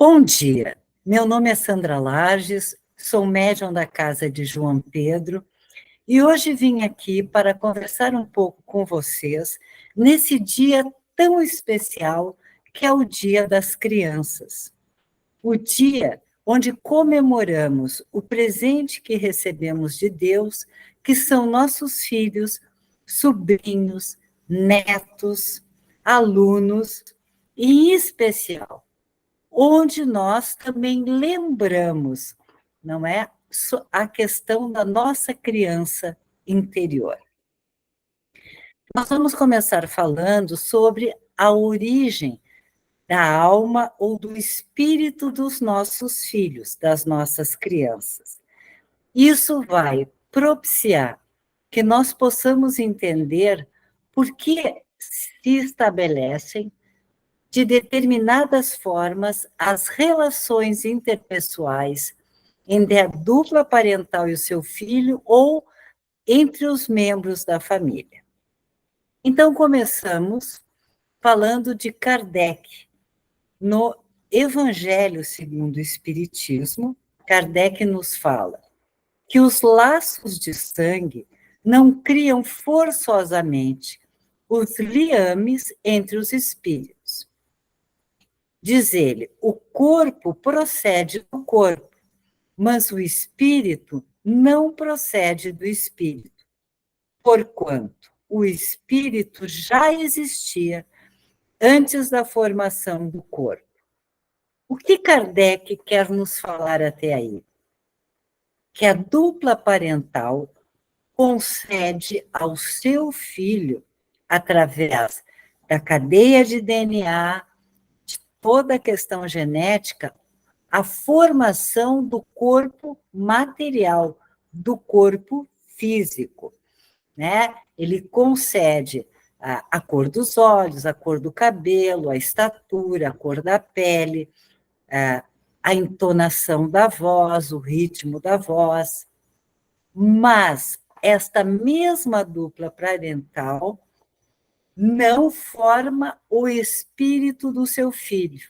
Bom dia, meu nome é Sandra Lages, sou médium da Casa de João Pedro e hoje vim aqui para conversar um pouco com vocês nesse dia tão especial que é o Dia das Crianças. O dia onde comemoramos o presente que recebemos de Deus, que são nossos filhos, sobrinhos, netos, alunos e, em especial, onde nós também lembramos, não é, a questão da nossa criança interior. Nós vamos começar falando sobre a origem da alma ou do espírito dos nossos filhos, das nossas crianças. Isso vai propiciar que nós possamos entender por que se estabelecem de determinadas formas as relações interpessoais entre a dupla parental e o seu filho ou entre os membros da família. Então, começamos falando de Kardec. No Evangelho segundo o Espiritismo, Kardec nos fala que os laços de sangue não criam forçosamente os liames entre os espíritos. Diz ele, o corpo procede do corpo, mas o espírito não procede do espírito, porquanto o espírito já existia antes da formação do corpo. O que Kardec quer nos falar até aí? Que a dupla parental concede ao seu filho, através da cadeia de DNA, de toda a questão genética, a formação do corpo material, do corpo físico, né? Ele concede a cor dos olhos, a cor do cabelo, a estatura, a cor da pele, a entonação da voz, o ritmo da voz, mas esta mesma dupla parental não forma o espírito do seu filho,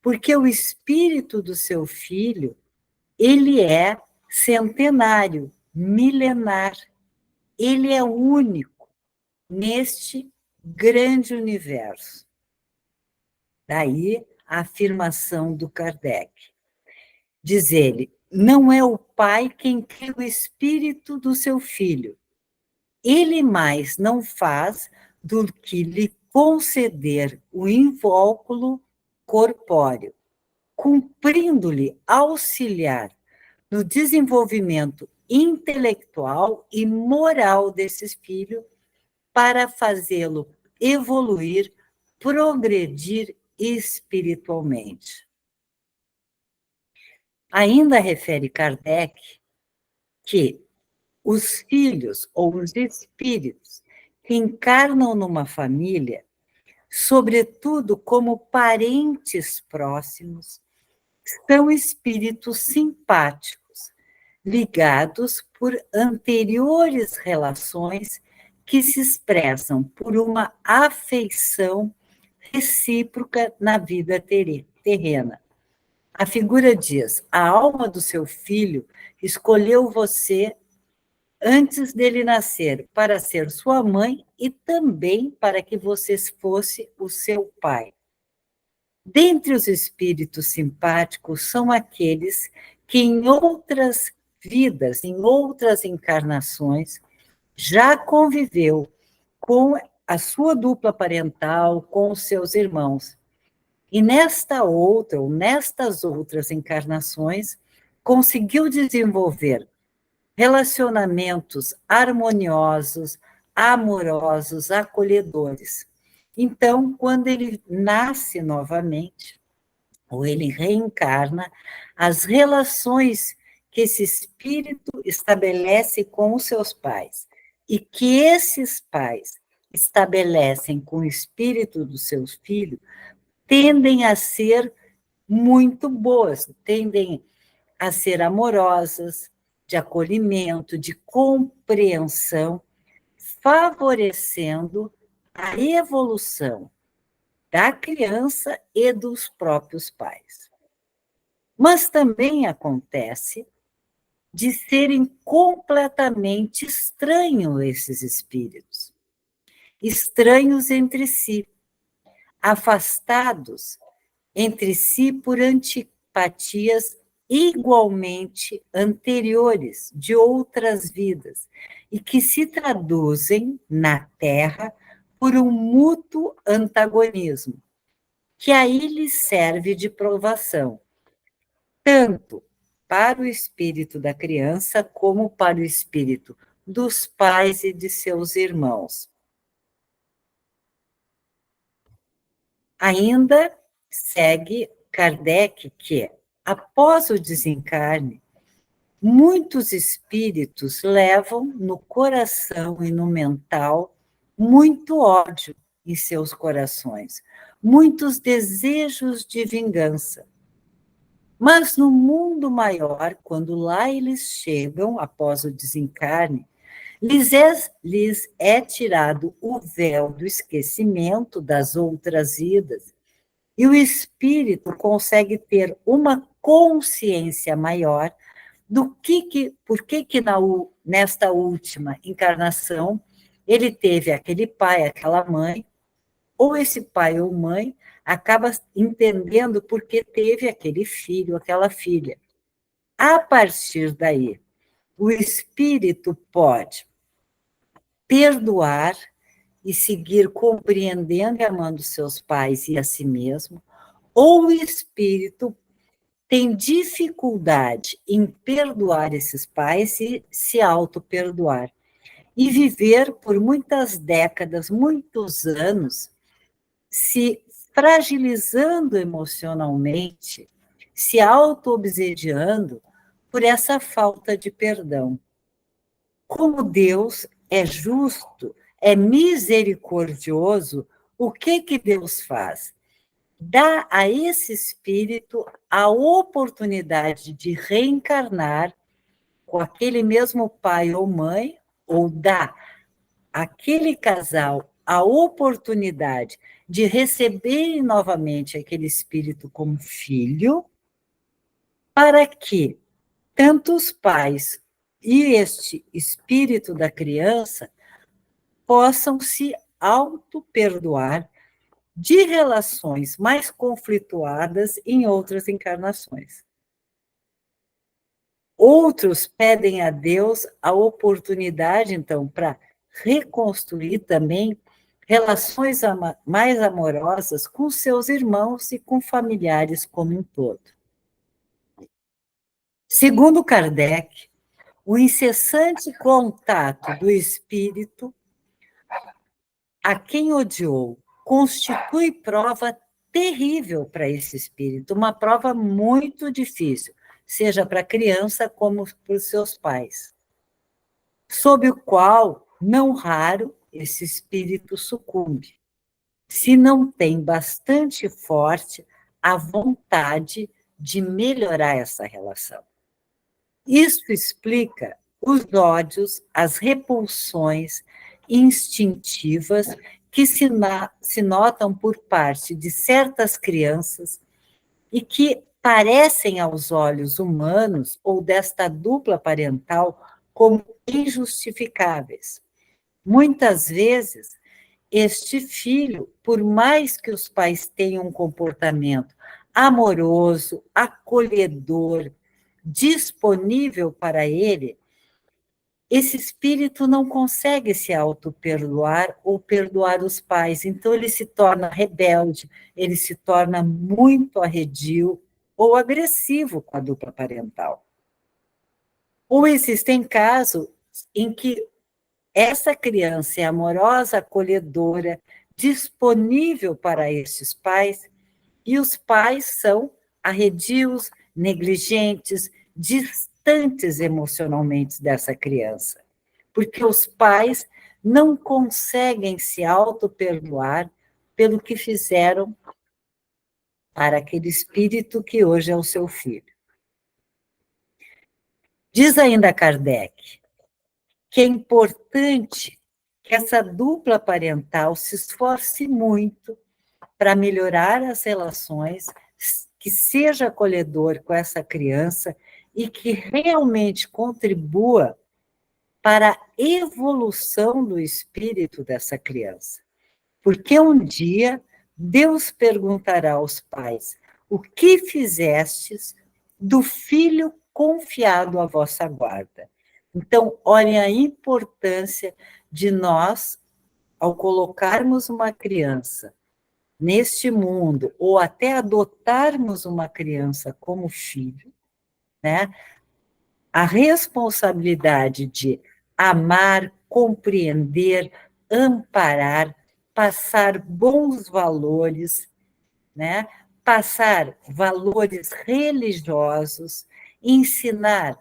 porque o espírito do seu filho, ele é centenário, milenar, ele é único neste grande universo. Daí a afirmação do Kardec. Diz ele, não é o pai quem cria o espírito do seu filho. Ele mais não faz do que lhe conceder o invólucro corpóreo, cumprindo-lhe auxiliar no desenvolvimento intelectual e moral desse filho para fazê-lo evoluir, progredir espiritualmente. Ainda refere Kardec que os filhos ou os espíritos que encarnam numa família, sobretudo como parentes próximos, são espíritos simpáticos, ligados por anteriores relações que se expressam por uma afeição recíproca na vida terrena. A figura diz, a alma do seu filho escolheu você antes dele nascer para ser sua mãe e também para que você fosse o seu pai. Dentre os espíritos simpáticos são aqueles que em outras vidas, em outras encarnações, já conviveu com a sua dupla parental, com os seus irmãos. E nesta outra, ou nestas outras encarnações, conseguiu desenvolver relacionamentos harmoniosos, amorosos, acolhedores. Então, quando ele nasce novamente, ou ele reencarna, as relações que esse espírito estabelece com os seus pais e que esses pais estabelecem com o espírito dos seus filhos, tendem a ser muito boas, tendem a ser amorosas, de acolhimento, de compreensão, favorecendo a evolução da criança e dos próprios pais. Mas também acontece de serem completamente estranhos esses espíritos, estranhos entre si, afastados entre si por antipatias igualmente anteriores de outras vidas e que se traduzem na Terra por um mútuo antagonismo, que aí lhes serve de provação, tanto para o espírito da criança como para o espírito dos pais e de seus irmãos. Ainda segue Kardec que, após o desencarne, muitos espíritos levam no coração e no mental muito ódio em seus corações, muitos desejos de vingança. Mas no mundo maior, quando lá eles chegam, após o desencarne, lhes é tirado o véu do esquecimento das outras vidas, e o espírito consegue ter uma consciência maior do por que nesta última encarnação ele teve aquele pai, aquela mãe, ou esse pai ou mãe acaba entendendo por que teve aquele filho, aquela filha. A partir daí, o espírito pode perdoar e seguir compreendendo e amando seus pais e a si mesmo, ou o espírito tem dificuldade em perdoar esses pais e se auto-perdoar. E viver por muitas décadas, muitos anos, se fragilizando emocionalmente, se auto-obsediando por essa falta de perdão. Como Deus é justo, é misericordioso, o que Deus faz? Dá a esse espírito a oportunidade de reencarnar com aquele mesmo pai ou mãe, ou dá àquele casal a oportunidade de receber novamente aquele espírito como filho, para que tanto os pais e este espírito da criança possam se auto-perdoar de relações mais conflituadas em outras encarnações. Outros pedem a Deus a oportunidade, então, para reconstruir também relações mais amorosas com seus irmãos e com familiares como um todo. Segundo Kardec, o incessante contato do espírito a quem odiou constitui prova terrível para esse espírito, uma prova muito difícil, seja para a criança como para os seus pais, sob o qual, não raro, esse espírito sucumbe, se não tem bastante forte a vontade de melhorar essa relação. Isso explica os ódios, as repulsões instintivas que se notam por parte de certas crianças e que parecem aos olhos humanos ou desta dupla parental como injustificáveis. Muitas vezes, este filho, por mais que os pais tenham um comportamento amoroso, acolhedor, disponível para ele, esse espírito não consegue se auto-perdoar ou perdoar os pais, então ele se torna rebelde, ele se torna muito arredio ou agressivo com a dupla parental. Ou existem casos em que essa criança é amorosa, acolhedora, disponível para estes pais, e os pais são arredios, negligentes, distantes emocionalmente dessa criança, porque os pais não conseguem se auto-perdoar pelo que fizeram para aquele espírito que hoje é o seu filho. Diz ainda Kardec que é importante que essa dupla parental se esforce muito para melhorar as relações, que seja acolhedor com essa criança e que realmente contribua para a evolução do espírito dessa criança. Porque um dia Deus perguntará aos pais: o que fizestes do filho confiado à vossa guarda? Então, olhem a importância de nós, ao colocarmos uma criança neste mundo, ou até adotarmos uma criança como filho, né? A responsabilidade de amar, compreender, amparar, passar bons valores, né? Passar valores religiosos, ensinar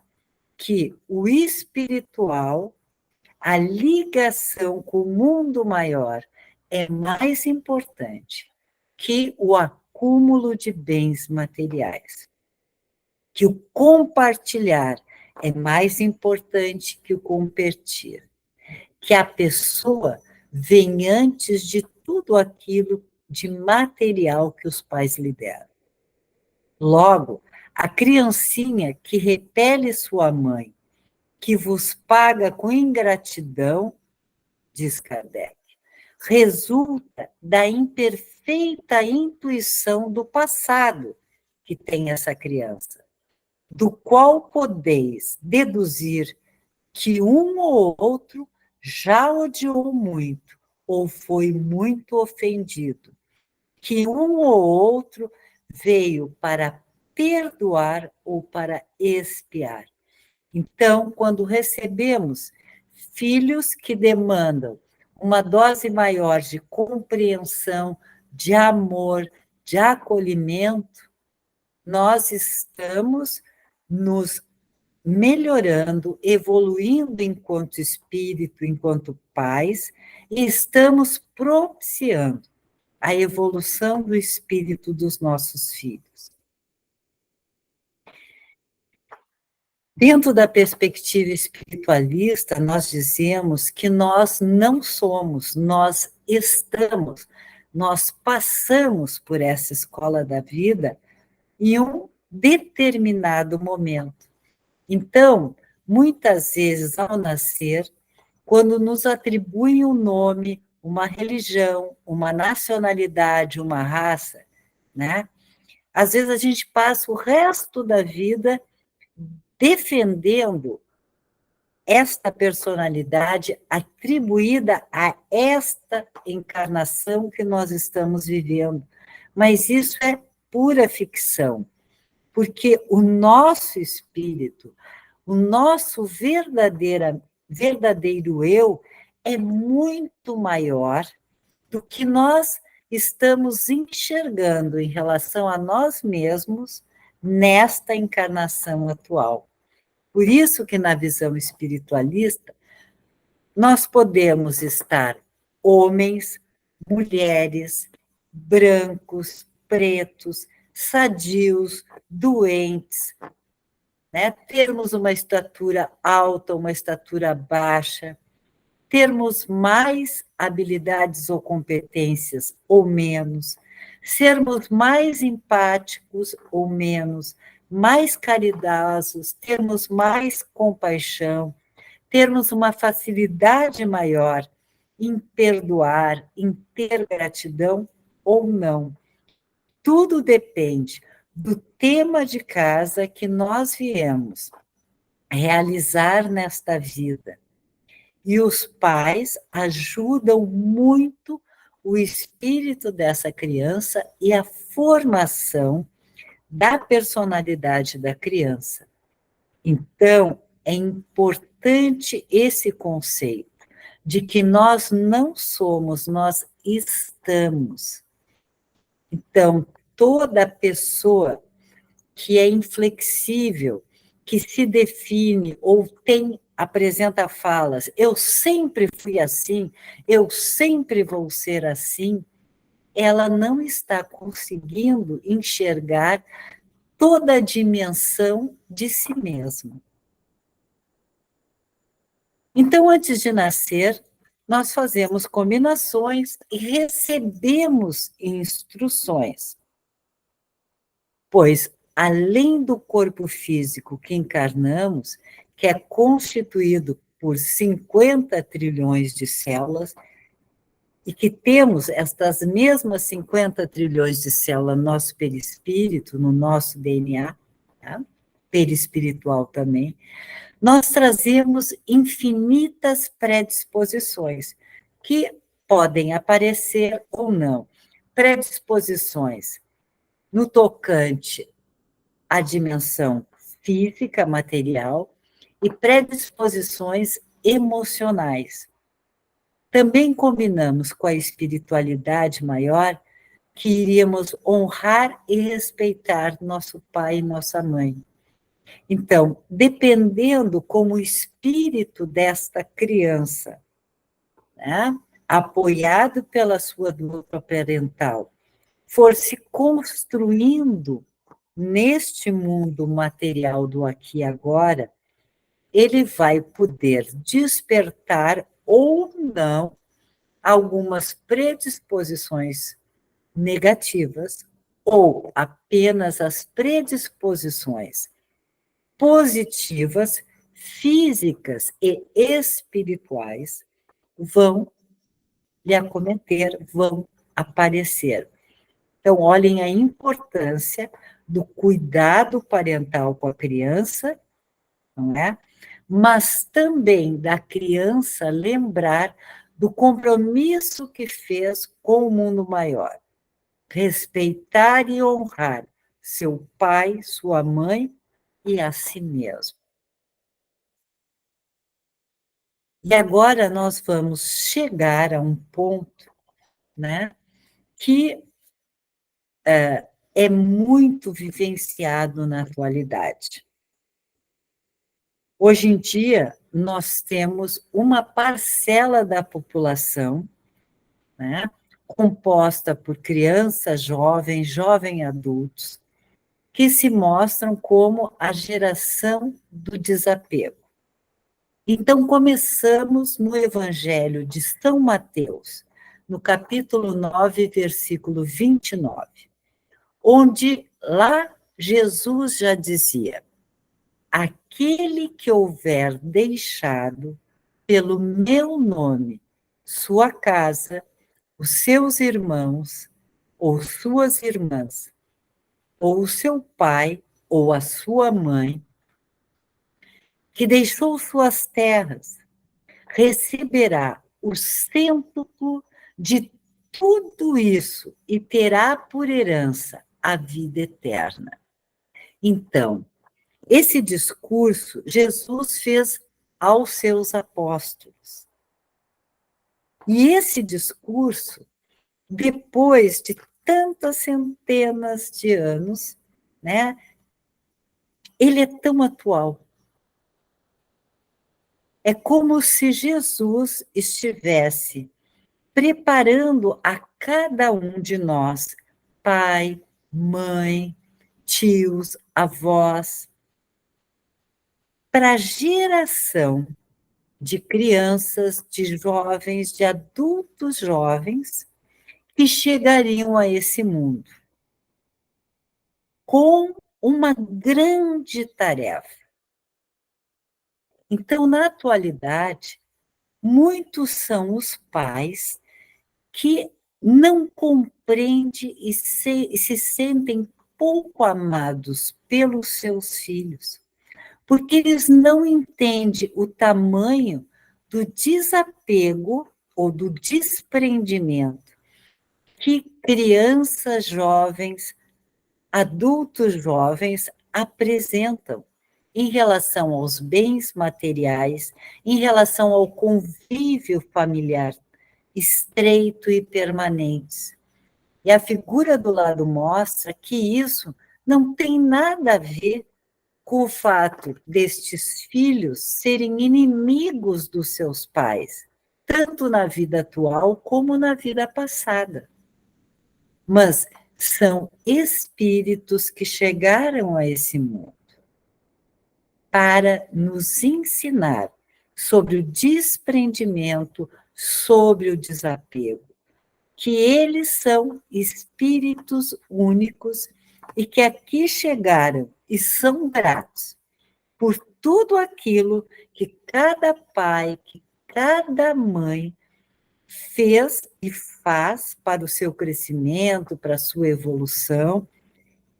que o espiritual, a ligação com o mundo maior, é mais importante que o acúmulo de bens materiais. Que o compartilhar é mais importante que o competir. Que a pessoa vem antes de tudo aquilo de material que os pais lhe deram. Logo, a criancinha que repele sua mãe, que vos paga com ingratidão, diz Kardec, resulta da imperfeita intuição do passado que tem essa criança, do qual podeis deduzir que um ou outro já odiou muito, ou foi muito ofendido, que um ou outro veio para perdoar ou para expiar. Então, quando recebemos filhos que demandam uma dose maior de compreensão, de amor, de acolhimento, nós estamos nos melhorando, evoluindo enquanto espírito, enquanto pais, e estamos propiciando a evolução do espírito dos nossos filhos. Dentro da perspectiva espiritualista, nós dizemos que nós não somos, nós estamos, nós passamos por essa escola da vida em um determinado momento. Então, muitas vezes, ao nascer, quando nos atribuem um nome, uma religião, uma nacionalidade, uma raça, né? Às vezes a gente passa o resto da vida defendendo esta personalidade atribuída a esta encarnação que nós estamos vivendo. Mas isso é pura ficção, porque o nosso espírito, o nosso verdadeiro eu é muito maior do que nós estamos enxergando em relação a nós mesmos nesta encarnação atual. Por isso que na visão espiritualista nós podemos estar homens, mulheres, brancos, pretos, sadios, doentes, né? Termos uma estatura alta, uma estatura baixa, termos mais habilidades ou competências ou menos, sermos mais empáticos ou menos, mais caridosos, termos mais compaixão, termos uma facilidade maior em perdoar, em ter gratidão ou não. Tudo depende do tema de casa que nós viemos realizar nesta vida. E os pais ajudam muito o espírito dessa criança e a formação da personalidade da criança. Então, é importante esse conceito de que nós não somos, nós estamos. Então, toda pessoa que é inflexível, que se define ou apresenta falas, eu sempre fui assim, eu sempre vou ser assim, ela não está conseguindo enxergar toda a dimensão de si mesma. Então, antes de nascer, nós fazemos combinações e recebemos instruções. Pois, além do corpo físico que encarnamos, que é constituído por 50 trilhões de células, e que temos estas mesmas 50 trilhões de células no nosso perispírito, no nosso DNA, tá? Perispiritual também, nós trazemos infinitas predisposições, que podem aparecer ou não. Predisposições no tocante à dimensão física, material, e predisposições emocionais. Também combinamos com a espiritualidade maior que iríamos honrar e respeitar nosso pai e nossa mãe. Então, dependendo como o espírito desta criança, né, apoiado pela sua dupla parental, for se construindo neste mundo material do aqui e agora, ele vai poder despertar ou não algumas predisposições negativas ou apenas as predisposições positivas, físicas e espirituais vão lhe acometer, vão aparecer. Então, olhem a importância do cuidado parental com a criança, não é? Mas também da criança lembrar do compromisso que fez com o mundo maior. Respeitar e honrar seu pai, sua mãe e a si mesmo. E agora nós vamos chegar a um ponto, né, que é muito vivenciado na atualidade. Hoje em dia, nós temos uma parcela da população, né, composta por crianças, jovem adultos, que se mostram como a geração do desapego. Então, começamos no Evangelho de São Mateus, no capítulo 9, versículo 29, onde lá Jesus já dizia: aquele que houver deixado pelo meu nome sua casa, os seus irmãos ou suas irmãs, ou o seu pai ou a sua mãe, que deixou suas terras, receberá o cêntuplo de tudo isso e terá por herança a vida eterna. Então, esse discurso Jesus fez aos seus apóstolos. E esse discurso, depois de tantas centenas de anos, né, ele é tão atual. É como se Jesus estivesse preparando a cada um de nós, pai, mãe, tios, avós, para a geração de crianças, de jovens, de adultos jovens que chegariam a esse mundo com uma grande tarefa. Então, na atualidade, muitos são os pais que não compreendem e se sentem pouco amados pelos seus filhos, porque eles não entendem o tamanho do desapego ou do desprendimento que crianças jovens, adultos jovens apresentam em relação aos bens materiais, em relação ao convívio familiar estreito e permanente. E a figura do lado mostra que isso não tem nada a ver com o fato destes filhos serem inimigos dos seus pais, tanto na vida atual como na vida passada. Mas são espíritos que chegaram a esse mundo para nos ensinar sobre o desprendimento sobre o desapego, que eles são espíritos únicos e que aqui chegaram e são gratos por tudo aquilo que cada pai, que cada mãe fez e faz para o seu crescimento, para a sua evolução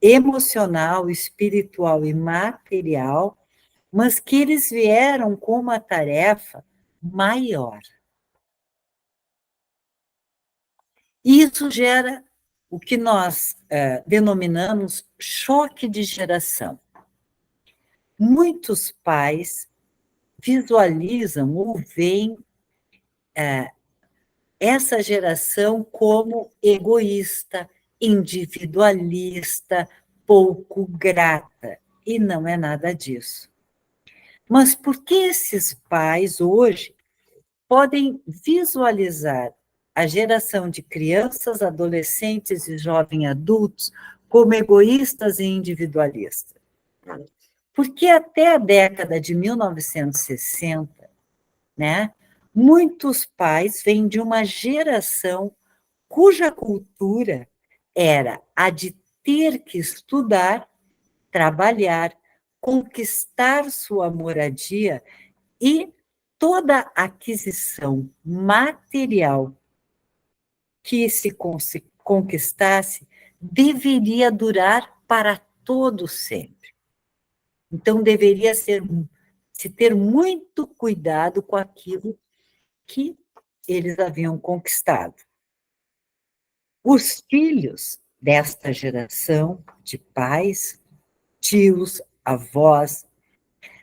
emocional, espiritual e material, mas que eles vieram com uma tarefa maior. Isso gera o que nós denominamos choque de geração. Muitos pais visualizam ou veem essa geração como egoísta, individualista, pouco grata, e não é nada disso. Mas por que esses pais hoje podem visualizar a geração de crianças, adolescentes e jovens adultos como egoístas e individualistas? Porque até a década de 1960, né, muitos pais vêm de uma geração cuja cultura era a de ter que estudar, trabalhar, conquistar sua moradia e toda aquisição material que se conquistasse deveria durar para todo sempre. Então, deveria se ter muito cuidado com aquilo que eles haviam conquistado. Os filhos desta geração de pais, tios, avós,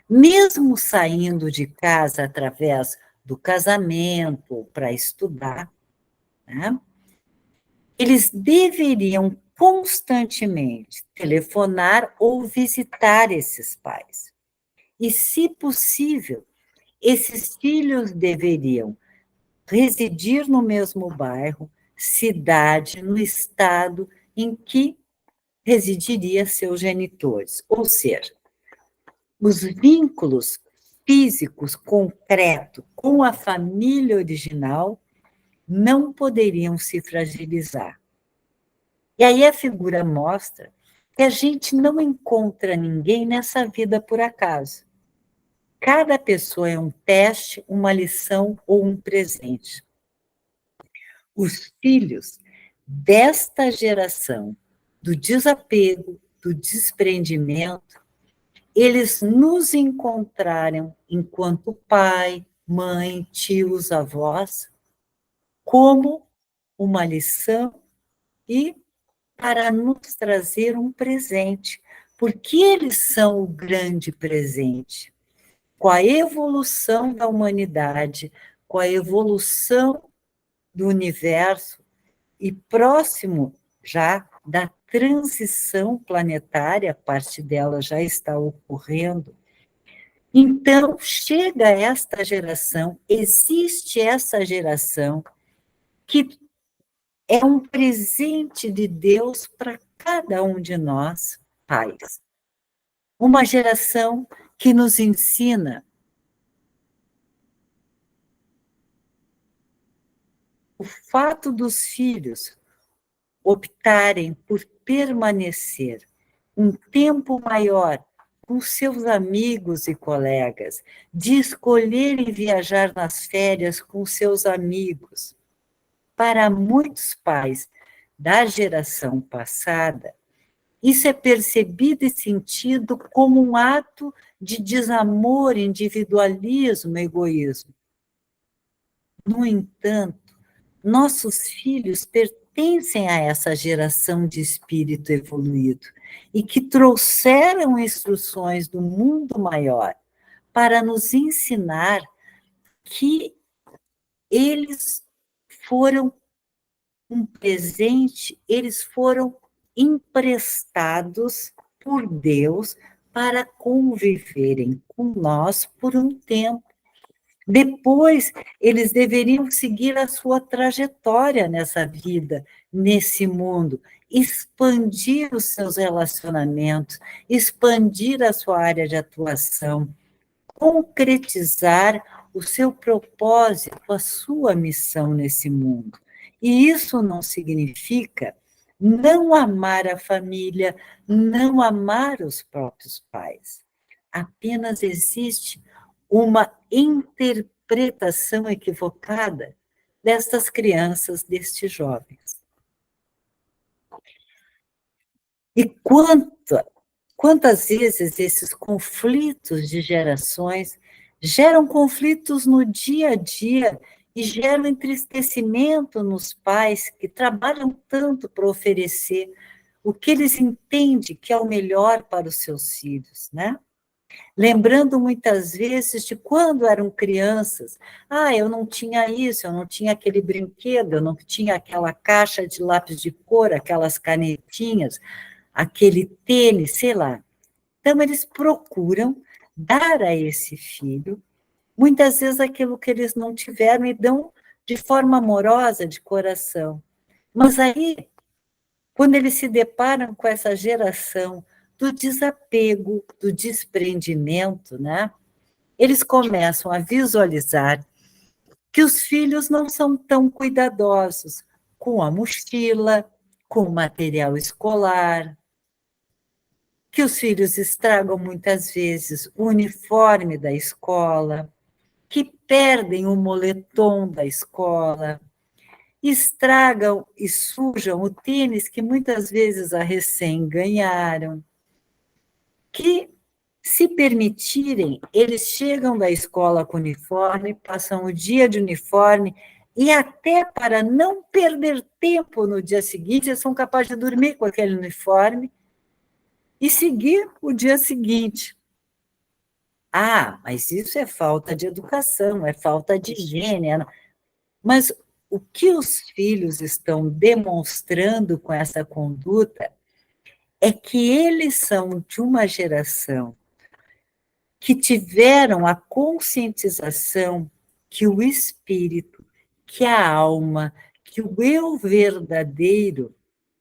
mesmo saindo de casa através do casamento para estudar, né, eles deveriam constantemente telefonar ou visitar esses pais. E, se possível, esses filhos deveriam residir no mesmo bairro, cidade, no estado em que residiria seus genitores. Ou seja, os vínculos físicos concretos com a família original não poderiam se fragilizar. E aí a figura mostra que a gente não encontra ninguém nessa vida por acaso. Cada pessoa é um teste, uma lição ou um presente. Os filhos desta geração do desapego, do desprendimento, eles nos encontraram enquanto pai, mãe, tios, avós, como uma lição e para nos trazer um presente, porque eles são o grande presente. Com a evolução da humanidade, com a evolução do universo e próximo já da transição planetária, parte dela já está ocorrendo. Então, chega esta geração, existe essa geração que é um presente de Deus para cada um de nós, pais. Uma geração que nos ensina o fato dos filhos optarem por permanecer um tempo maior com seus amigos e colegas, de escolherem viajar nas férias com seus amigos. Para muitos pais da geração passada, isso é percebido e sentido como um ato de desamor, individualismo, egoísmo. No entanto, nossos filhos pertencem a essa geração de espírito evoluído e que trouxeram instruções do mundo maior para nos ensinar que eles foram um presente, eles foram emprestados por Deus para conviverem com nós por um tempo. Depois, eles deveriam seguir a sua trajetória nessa vida, nesse mundo, expandir os seus relacionamentos, expandir a sua área de atuação, concretizar o seu propósito, a sua missão nesse mundo. E isso não significa não amar a família, não amar os próprios pais. Apenas existe uma interpretação equivocada destas crianças, destes jovens. E quantas vezes esses conflitos de gerações geram conflitos no dia a dia e geram entristecimento nos pais que trabalham tanto para oferecer o que eles entendem que é o melhor para os seus filhos, né? Lembrando muitas vezes de quando eram crianças. Ah, eu não tinha isso, eu não tinha aquele brinquedo, eu não tinha aquela caixa de lápis de cor, aquelas canetinhas, aquele tênis, sei lá. Então, eles procuram dar a esse filho, muitas vezes, aquilo que eles não tiveram e dão de forma amorosa, de coração. Mas aí, quando eles se deparam com essa geração do desapego, do desprendimento, né? Eles começam a visualizar que os filhos não são tão cuidadosos com a mochila, com o material escolar, que os filhos estragam muitas vezes o uniforme da escola, que perdem o moletom da escola, estragam e sujam o tênis que muitas vezes a recém ganharam, que, se permitirem, eles chegam da escola com uniforme, passam o dia de uniforme, e até para não perder tempo no dia seguinte, eles são capazes de dormir com aquele uniforme e seguir o dia seguinte. Ah, mas isso é falta de educação, é falta de higiene. Mas o que os filhos estão demonstrando com essa conduta é que eles são de uma geração que tiveram a conscientização que o espírito, que a alma, que o eu verdadeiro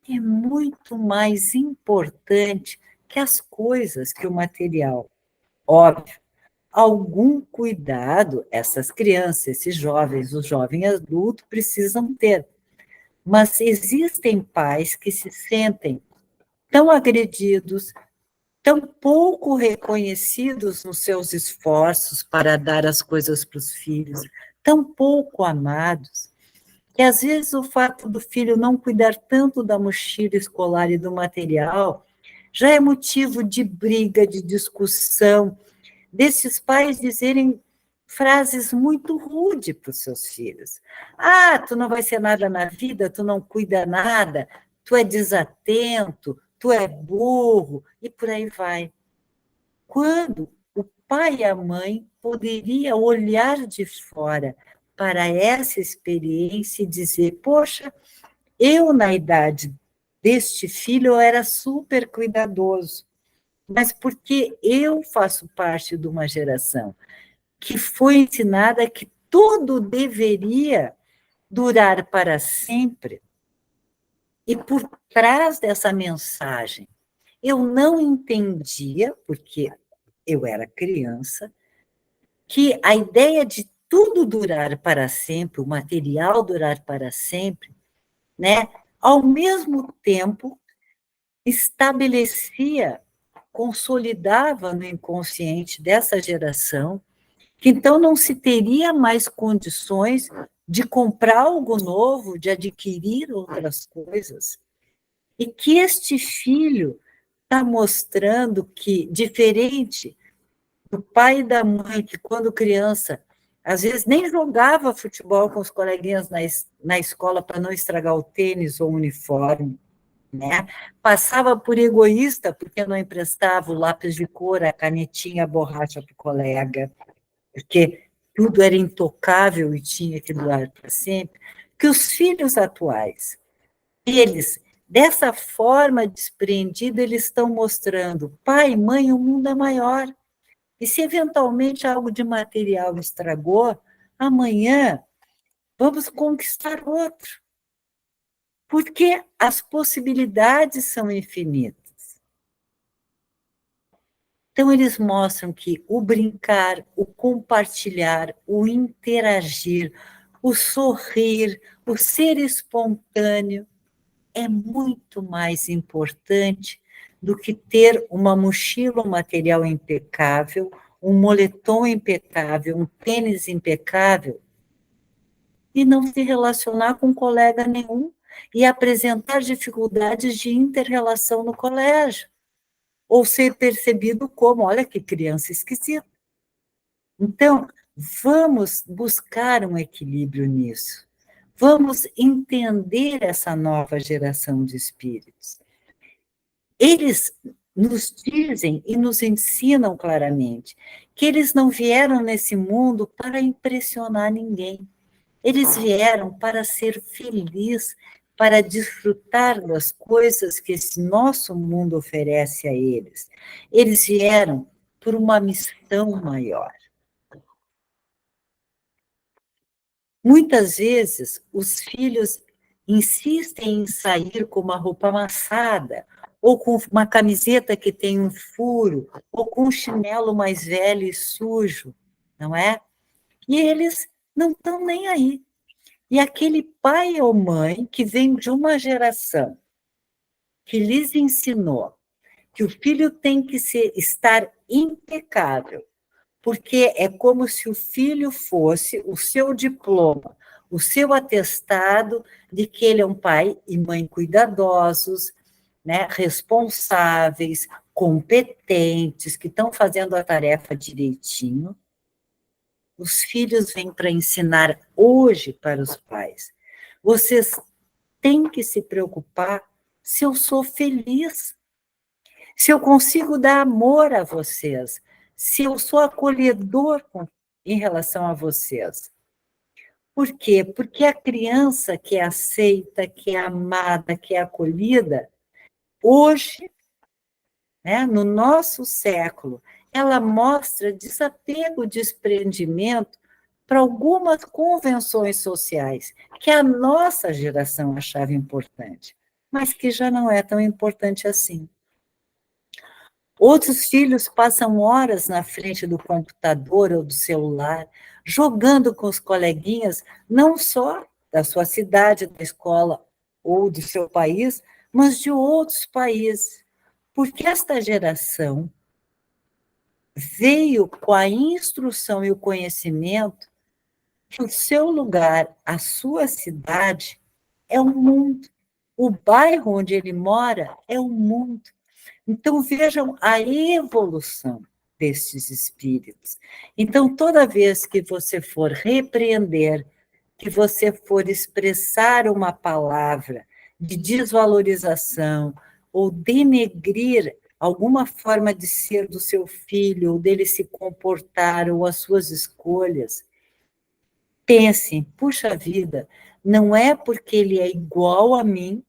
é muito mais importante que as coisas, que o material. Óbvio, algum cuidado essas crianças, esses jovens, os jovens adultos precisam ter. Mas existem pais que se sentem tão agredidos, tão pouco reconhecidos nos seus esforços para dar as coisas para os filhos, tão pouco amados, que às vezes o fato do filho não cuidar tanto da mochila escolar e do material já é motivo de briga, de discussão, desses pais dizerem frases muito rudes para os seus filhos. Ah, tu não vai ser nada na vida, tu não cuida nada, tu é desatento, tu é burro, e por aí vai. Quando o pai e a mãe poderiam olhar de fora para essa experiência e dizer, poxa, eu na idade deste filho eu era super cuidadoso, mas porque eu faço parte de uma geração que foi ensinada que tudo deveria durar para sempre, e por trás dessa mensagem eu não entendia, porque eu era criança, que a ideia de tudo durar para sempre, o material durar para sempre, né, ao mesmo tempo estabelecia, consolidava no inconsciente dessa geração que então não se teria mais condições de comprar algo novo, de adquirir outras coisas, e que este filho está mostrando que, diferente do pai e da mãe, que quando criança, às vezes nem jogava futebol com os coleguinhas na escola para não estragar o tênis ou o uniforme, né? Passava por egoísta porque não emprestava o lápis de cor, a canetinha, a borracha para o colega, porque tudo era intocável e tinha que durar para sempre, que os filhos atuais, eles, dessa forma desprendida, eles estão mostrando, pai, mãe, o mundo é maior. E se eventualmente algo de material estragou, amanhã vamos conquistar outro, porque as possibilidades são infinitas. Então, eles mostram que o brincar, o compartilhar, o interagir, o sorrir, o ser espontâneo, é muito mais importante do que ter uma mochila, um material impecável, um moletom impecável, um tênis impecável, e não se relacionar com colega nenhum e apresentar dificuldades de inter-relação no colégio, ou ser percebido como, olha que criança esquisita. Então, vamos buscar um equilíbrio nisso. Vamos entender essa nova geração de espíritos. Eles nos dizem e nos ensinam claramente que eles não vieram nesse mundo para impressionar ninguém. Eles vieram para ser felizes, para desfrutar das coisas que esse nosso mundo oferece a eles. Eles vieram por uma missão maior. Muitas vezes, os filhos insistem em sair com uma roupa amassada, ou com uma camiseta que tem um furo, ou com um chinelo mais velho e sujo, não é? E eles não estão nem aí. E aquele pai ou mãe que vem de uma geração que lhes ensinou que o filho tem que estar impecável, porque é como se o filho fosse o seu diploma, o seu atestado de que ele é um pai e mãe cuidadosos, né, responsáveis, competentes, que estão fazendo a tarefa direitinho. Os filhos vêm para ensinar hoje para os pais. Vocês têm que se preocupar se eu sou feliz, se eu consigo dar amor a vocês, se eu sou acolhedor em relação a vocês. Por quê? Porque a criança que é aceita, que é amada, que é acolhida, hoje, né, no nosso século, ela mostra desapego, desprendimento para algumas convenções sociais que a nossa geração achava importante, mas que já não é tão importante assim. Outros filhos passam horas na frente do computador ou do celular, jogando com os coleguinhas, não só da sua cidade, da escola ou do seu país, mas de outros países. Porque esta geração veio com a instrução e o conhecimento que o seu lugar, a sua cidade, é o mundo. O bairro onde ele mora é o mundo. Então, vejam a evolução destes espíritos. Então, toda vez que você for repreender, que você for expressar uma palavra de desvalorização ou denegrir alguma forma de ser do seu filho, ou dele se comportar, ou as suas escolhas, pense, puxa vida, não é porque ele é igual a mim,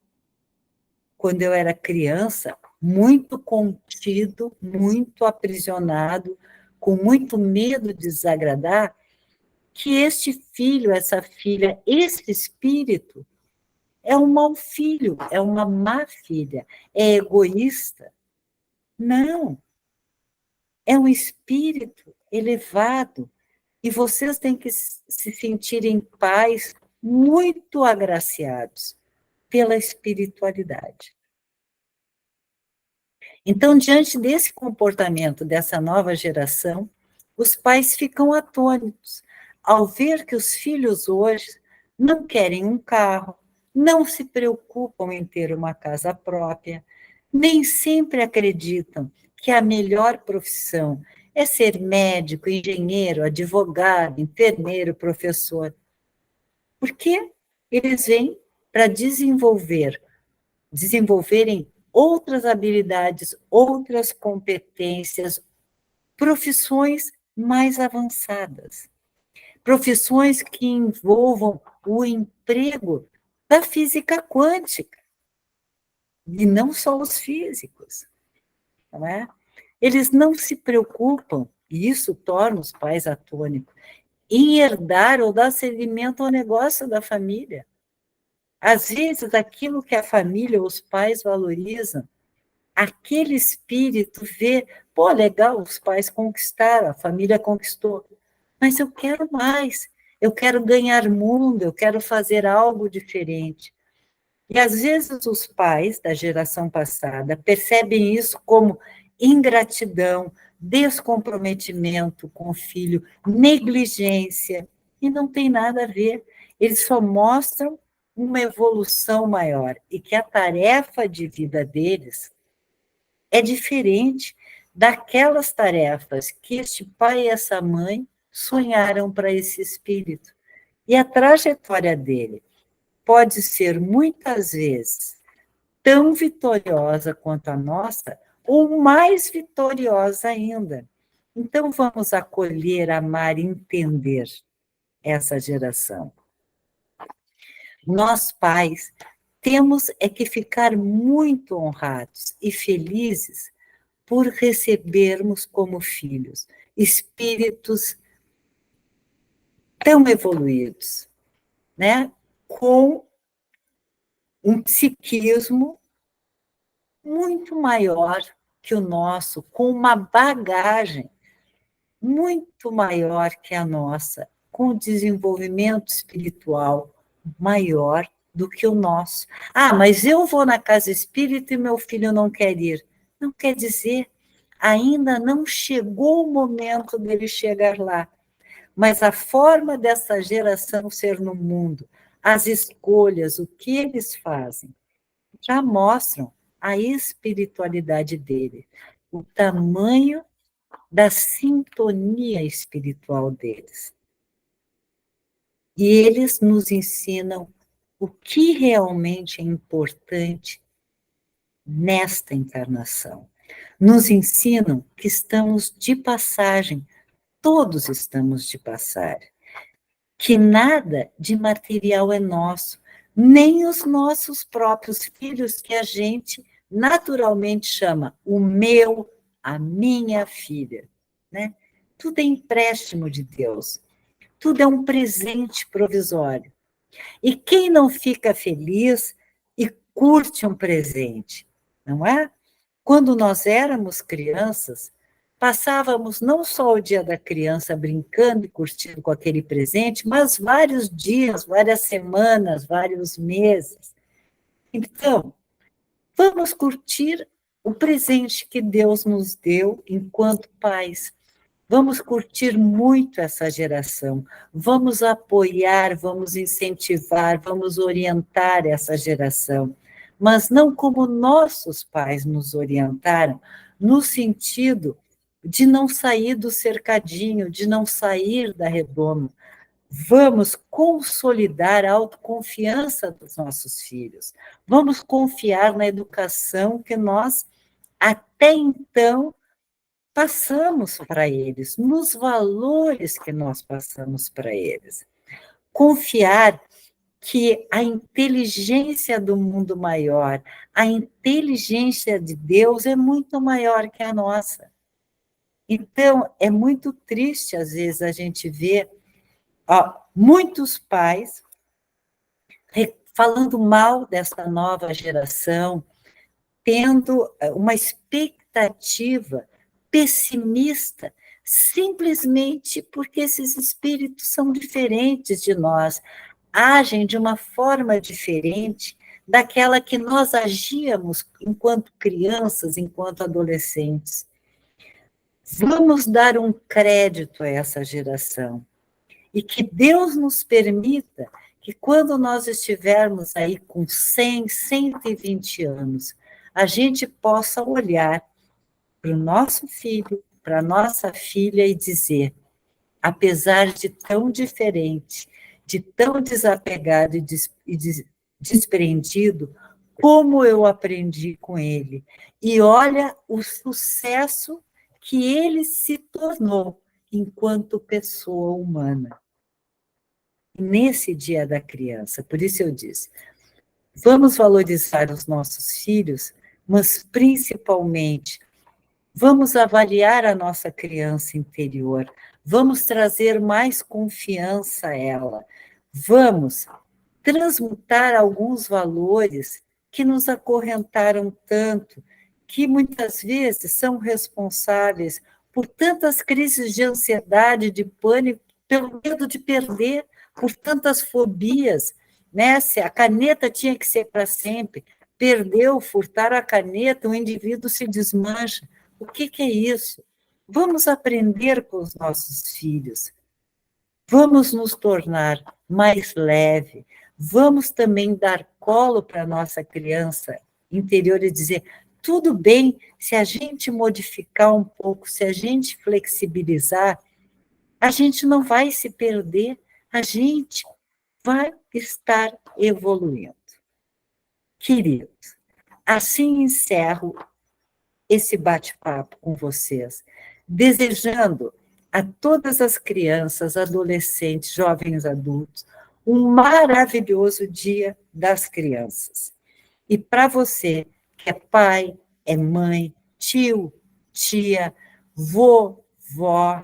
quando eu era criança, muito contido, muito aprisionado, com muito medo de desagradar, que este filho, essa filha, esse espírito, é um mau filho, é uma má filha, é egoísta. Não, é um espírito elevado, e vocês têm que se sentir em paz, muito agraciados pela espiritualidade. Então, diante desse comportamento dessa nova geração, os pais ficam atônitos ao ver que os filhos hoje não querem um carro, não se preocupam em ter uma casa própria, nem sempre acreditam que a melhor profissão é ser médico, engenheiro, advogado, enfermeiro, professor. Porque eles vêm para desenvolverem outras habilidades, outras competências, profissões mais avançadas, profissões que envolvam o emprego da física quântica, e não só os físicos, não é? Eles não se preocupam, e isso torna os pais atônicos, em herdar ou dar seguimento ao negócio da família. Às vezes, aquilo que a família ou os pais valorizam, aquele espírito vê, pô, legal, os pais conquistaram, a família conquistou, mas eu quero mais, eu quero ganhar mundo, eu quero fazer algo diferente. E às vezes os pais da geração passada percebem isso como ingratidão, descomprometimento com o filho, negligência, e não tem nada a ver. Eles só mostram uma evolução maior e que a tarefa de vida deles é diferente daquelas tarefas que este pai e essa mãe sonharam para esse espírito. E a trajetória dele pode ser muitas vezes tão vitoriosa quanto a nossa, ou mais vitoriosa ainda. Então, vamos acolher, amar e entender essa geração. Nós, pais, temos é que ficar muito honrados e felizes por recebermos como filhos espíritos tão evoluídos, né? Com um psiquismo muito maior que o nosso, com uma bagagem muito maior que a nossa, com desenvolvimento espiritual maior do que o nosso. Ah, mas eu vou na casa espírita e meu filho não quer ir. Não quer dizer, ainda não chegou o momento dele chegar lá. Mas a forma dessa geração ser no mundo, as escolhas, o que eles fazem, já mostram a espiritualidade dele, o tamanho da sintonia espiritual deles. E eles nos ensinam o que realmente é importante nesta encarnação. Nos ensinam que estamos de passagem, todos estamos de passagem, que nada de material é nosso, nem os nossos próprios filhos, que a gente naturalmente chama o meu, a minha filha, né? Tudo é empréstimo de Deus, tudo é um presente provisório. E quem não fica feliz e curte um presente, não é? Quando nós éramos crianças, passávamos não só o dia da criança brincando e curtindo com aquele presente, mas vários dias, várias semanas, vários meses. Então, vamos curtir o presente que Deus nos deu enquanto pais. Vamos curtir muito essa geração, vamos apoiar, vamos incentivar, vamos orientar essa geração, mas não como nossos pais nos orientaram, no sentido de não sair do cercadinho, de não sair da redoma. Vamos consolidar a autoconfiança dos nossos filhos, vamos confiar na educação que nós, até então, passamos para eles, nos valores que nós passamos para eles. Confiar que a inteligência do mundo maior, a inteligência de Deus é muito maior que a nossa. Então, é muito triste, às vezes, a gente ver muitos pais falando mal dessa nova geração, tendo uma expectativa pessimista, simplesmente porque esses espíritos são diferentes de nós, agem de uma forma diferente daquela que nós agíamos enquanto crianças, enquanto adolescentes. Vamos dar um crédito a essa geração e que Deus nos permita que quando nós estivermos aí com 100, 120 anos, a gente possa olhar para o nosso filho, para a nossa filha e dizer, apesar de tão diferente, de tão desapegado e desprendido, como eu aprendi com ele. E olha o sucesso que ele se tornou enquanto pessoa humana. Nesse dia da criança, por isso eu disse, vamos valorizar os nossos filhos, mas principalmente vamos avaliar a nossa criança interior, vamos trazer mais confiança a ela, vamos transmutar alguns valores que nos acorrentaram tanto, que muitas vezes são responsáveis por tantas crises de ansiedade, de pânico, pelo medo de perder, por tantas fobias, né? Se a caneta tinha que ser para sempre, perdeu, furtaram a caneta, o indivíduo se desmancha. O que é isso? Vamos aprender com os nossos filhos. Vamos nos tornar mais leve. Vamos também dar colo para a nossa criança interior e dizer: tudo bem se a gente modificar um pouco, se a gente flexibilizar, a gente não vai se perder, a gente vai estar evoluindo. Queridos, assim encerro esse bate-papo com vocês, desejando a todas as crianças, adolescentes, jovens adultos, um maravilhoso Dia das Crianças. E para você que é pai, é mãe, tio, tia, vô, vó,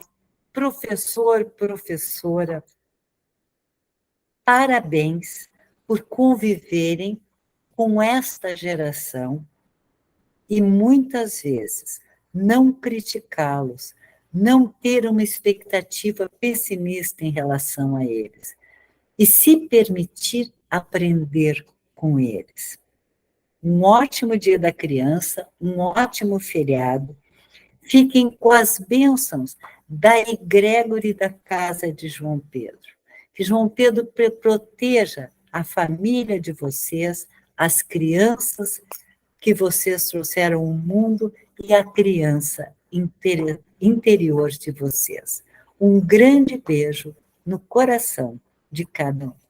professor, professora, parabéns por conviverem com esta geração e muitas vezes não criticá-los, não ter uma expectativa pessimista em relação a eles e se permitir aprender com eles. Um ótimo Dia da Criança, um ótimo feriado. Fiquem com as bênçãos da egrégore da casa de João Pedro. Que João Pedro proteja a família de vocês, as crianças que vocês trouxeram ao mundo e a criança interior de vocês. Um grande beijo no coração de cada um.